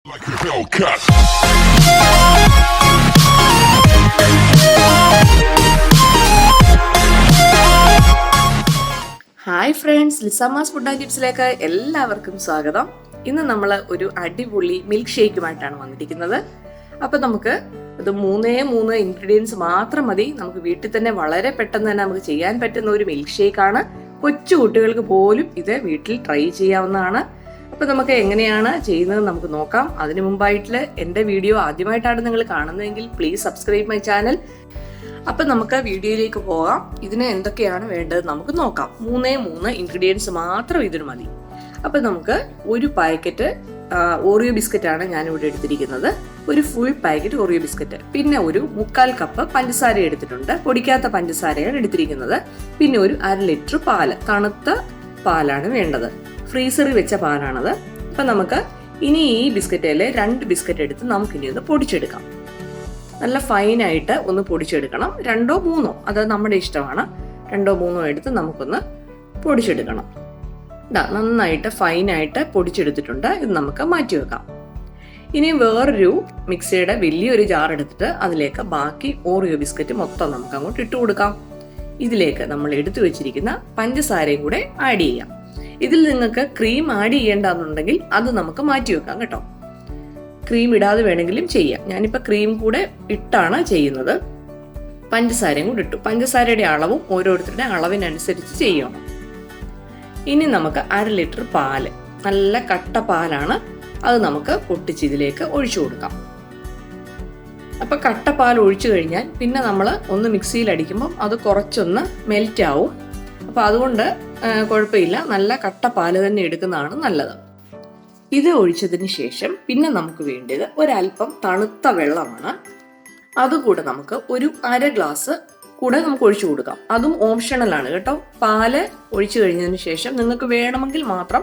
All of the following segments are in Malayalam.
Like a Hellcat. Hi friends, ലിസാമാസ് ഫുഡ് ആൻഡ് ടിപ്സിലേക്ക് എല്ലാവർക്കും സ്വാഗതം. ഇന്ന് നമ്മൾ ഒരു അടിപൊളി മിൽക്ക് ഷേക്കുമായിട്ടാണ് വന്നിരിക്കുന്നത്. അപ്പോൾ നമുക്ക് ഇത് മൂന്നേ ഇൻഗ്രീഡിയൻസ് മാത്രം മതി. നമുക്ക് വീട്ടിൽ തന്നെ വളരെ പെട്ടെന്ന് തന്നെ നമുക്ക് ചെയ്യാൻ പറ്റുന്ന ഒരു മിൽക്ക് ഷേക്കാണ്. കൊച്ചു കുട്ടികൾക്ക് പോലും ഇത് വീട്ടിൽ ട്രൈ ചെയ്യാവുന്നതാണ്. അപ്പോൾ നമുക്ക് എങ്ങനെയാണ് ചെയ്യുന്നത് നമുക്ക് നോക്കാം. അതിനു മുമ്പായിട്ട് എൻ്റെ വീഡിയോ ആദ്യമായിട്ടാണ് നിങ്ങൾ കാണുന്നതെങ്കിൽ പ്ലീസ് സബ്സ്ക്രൈബ് മൈ ചാനൽ. അപ്പം നമുക്ക് വീഡിയോയിലേക്ക് പോകാം. ഇതിന് എന്തൊക്കെയാണ് വേണ്ടത് നമുക്ക് നോക്കാം. മൂന്നേ ഇൻഗ്രീഡിയൻസ് മാത്രം ഇതിന് മതി. അപ്പം നമുക്ക് ഒരു പാക്കറ്റ് ഓറിയോ ബിസ്ക്കറ്റാണ് ഞാനിവിടെ എടുത്തിരിക്കുന്നത്. ഒരു ഫുൾ പാക്കറ്റ് ഓറിയോ ബിസ്ക്കറ്റ്, പിന്നെ ഒരു 1/4 കപ്പ് പഞ്ചസാര എടുത്തിട്ടുണ്ട്. പൊടിക്കാത്ത പഞ്ചസാരയാണ് എടുത്തിരിക്കുന്നത്. പിന്നെ ഒരു 1/2 ലിറ്റർ പാല്, തണുത്ത പാലാണ് വേണ്ടത്. ഫ്രീസറിൽ വെച്ച പാലാണത്. അപ്പം നമുക്ക് ഇനി ഈ ബിസ്ക്കറ്റിൽ 2 ബിസ്ക്കറ്റ് എടുത്ത് നമുക്കിനി ഒന്ന് പൊടിച്ചെടുക്കാം. നല്ല ഫൈനായിട്ട് ഒന്ന് പൊടിച്ചെടുക്കണം. 2 or 3 അത് നമ്മുടെ ഇഷ്ടമാണ്. 2 or 3 എടുത്ത് നമുക്കൊന്ന് പൊടിച്ചെടുക്കണം. നന്നായിട്ട് ഫൈനായിട്ട് പൊടിച്ചെടുത്തിട്ടുണ്ട്. ഇത് നമുക്ക് മാറ്റി വെക്കാം. ഇനി വേറൊരു മിക്സിയുടെ വലിയൊരു ജാർ എടുത്തിട്ട് അതിലേക്ക് ബാക്കി ഓറിയോ ബിസ്ക്കറ്റ് മൊത്തം നമുക്ക് അങ്ങോട്ട് ഇട്ട് കൊടുക്കാം. ഇതിലേക്ക് നമ്മൾ എടുത്തു വെച്ചിരിക്കുന്ന പഞ്ചസാരയും കൂടെ ആഡ് ചെയ്യാം. ഇതിൽ നിങ്ങൾക്ക് ക്രീം ആഡ് ചെയ്യേണ്ടെന്നുണ്ടെങ്കിൽ അത് നമുക്ക് മാറ്റി വെക്കാം കേട്ടോ. ക്രീം ഇടാതെ വേണമെങ്കിലും ചെയ്യാം. ഞാനിപ്പോൾ ക്രീം കൂടെ ഇട്ടാണ് ചെയ്യുന്നത്. പഞ്ചസാരയും കൂടെ ഇട്ടു. പഞ്ചസാരയുടെ അളവും ഓരോരുത്തരുടെ അളവിനനുസരിച്ച് ചെയ്യണം. ഇനി നമുക്ക് 1/2 ലിറ്റർ പാല്, നല്ല കട്ട പാലാണ്, അത് നമുക്ക് പൊട്ടിച്ച് ഇതിലേക്ക് ഒഴിച്ചു കൊടുക്കാം. അപ്പം കട്ട പാൽ ഒഴിച്ചു കഴിഞ്ഞാൽ പിന്നെ നമ്മൾ ഒന്ന് മിക്സിയിൽ അടിക്കുമ്പം അത് കുറച്ചൊന്ന് മെൽറ്റ് ആവും. അപ്പം അതുകൊണ്ട് കുഴപ്പമില്ല, നല്ല കട്ട പാല് തന്നെ എടുക്കുന്നതാണ് നല്ലത്. ഇത് ഒഴിച്ചതിന് ശേഷം പിന്നെ നമുക്ക് വേണ്ടത് ഒരല്പം തണുത്ത വെള്ളമാണ്. അതുകൂടെ നമുക്ക് ഒരു 1/2 ഗ്ലാസ് കൂടെ നമുക്ക് ഒഴിച്ചു കൊടുക്കാം. അതും ഓപ്ഷണലാണ് കേട്ടോ. പാല് ഒഴിച്ചു കഴിഞ്ഞതിന് ശേഷം നിങ്ങൾക്ക് വേണമെങ്കിൽ മാത്രം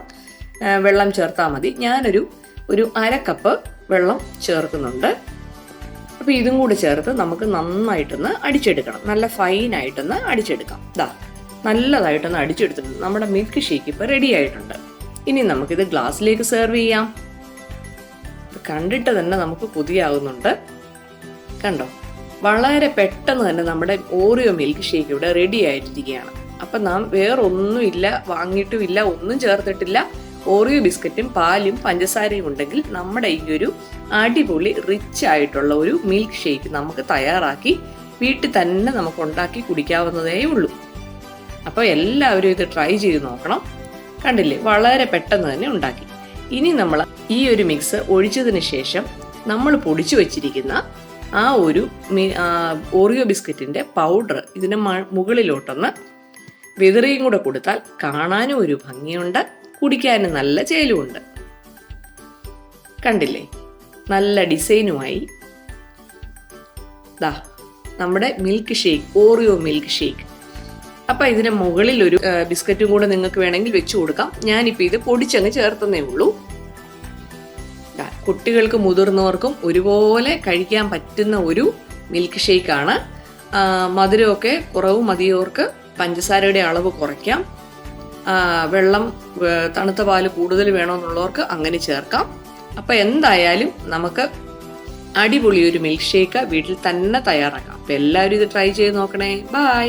വെള്ളം ചേർത്താൽ മതി. ഞാനൊരു 1/2 കപ്പ് വെള്ളം ചേർക്കുന്നുണ്ട്. അപ്പോൾ ഇതും കൂടെ ചേർത്ത് നമുക്ക് നന്നായിട്ടൊന്ന് അടിച്ചെടുക്കണം. നല്ല ഫൈനായിട്ടൊന്ന് അടിച്ചെടുക്കാം. നല്ലതായിട്ടൊന്ന് അടിച്ചെടുത്തിട്ടുണ്ട്. നമ്മുടെ മിൽക്ക് ഷേക്ക് ഇപ്പോൾ റെഡി ആയിട്ടുണ്ട്. ഇനി നമുക്കിത് ഗ്ലാസ്സിലേക്ക് സെർവ് ചെയ്യാം. കണ്ടിട്ട് തന്നെ നമുക്ക് കൊതിയാവുന്നുണ്ട്. കണ്ടോ, വളരെ പെട്ടെന്ന് തന്നെ നമ്മുടെ ഓറിയോ മിൽക്ക് ഷേക്ക് ഇവിടെ റെഡി ആയിട്ടിരിക്കുകയാണ്. അപ്പം നാം വേറൊന്നുമില്ല, വാങ്ങിയിട്ടുമില്ല, ഒന്നും ചേർത്തിട്ടില്ല. ഓറിയോ ബിസ്ക്കറ്റും പാലും പഞ്ചസാരയും ഉണ്ടെങ്കിൽ നമ്മുടെ ഈ ഒരു അടിപൊളി റിച്ച് ആയിട്ടുള്ള ഒരു മിൽക്ക് ഷേക്ക് നമുക്ക് തയ്യാറാക്കി വീട്ടിൽ തന്നെ നമുക്ക് ഉണ്ടാക്കി കുടിക്കാവുന്നതേ ഉള്ളൂ. അപ്പോൾ എല്ലാവരും ഇത് ട്രൈ ചെയ്ത് നോക്കണം. കണ്ടില്ലേ, വളരെ പെട്ടെന്ന് തന്നെ ഉണ്ടാക്കി. ഇനി നമ്മൾ ഈ ഒരു മിക്സ് ഒഴിച്ചതിന് ശേഷം നമ്മൾ പൊടിച്ചു വെച്ചിരിക്കുന്ന ആ ഒരു ഓറിയോ ബിസ്ക്കറ്റിൻ്റെ പൗഡർ ഇതിന് മുകളിലോട്ടൊന്ന് വിതറിയും കൂടെ കൊടുത്താൽ കാണാനും ഒരു ഭംഗിയുണ്ട്, കുടിക്കാനും നല്ല ചേലുമുണ്ട്. കണ്ടില്ലേ, നല്ല ഡിസൈനുമായി നമ്മുടെ milk shake, Oreo milk shake. അപ്പം ഇതിന് മുകളിൽ ഒരു ബിസ്ക്കറ്റും കൂടെ നിങ്ങൾക്ക് വേണമെങ്കിൽ വെച്ച് കൊടുക്കാം. ഞാനിപ്പോൾ ഇത് പൊടിച്ചങ്ങ് ചേർത്തന്നേ ഉള്ളൂ. കുട്ടികൾക്ക് മുതിർന്നവർക്കും ഒരുപോലെ കഴിക്കാൻ പറ്റുന്ന ഒരു മിൽക്ക് ഷേക്കാണ്. മധുരമൊക്കെ കുറവ് മതിയവർക്ക് പഞ്ചസാരയുടെ അളവ് കുറയ്ക്കാം. വെള്ളം, തണുത്ത പാല് കൂടുതൽ വേണമെന്നുള്ളവർക്ക് അങ്ങനെ ചേർക്കാം. അപ്പം എന്തായാലും നമുക്ക് അടിപൊളി ഒരു മിൽക്ക് ഷേക്ക് വീട്ടിൽ തന്നെ തയ്യാറാക്കാം. അപ്പം എല്ലാവരും ഇത് ട്രൈ ചെയ്ത് നോക്കണേ. ബൈ.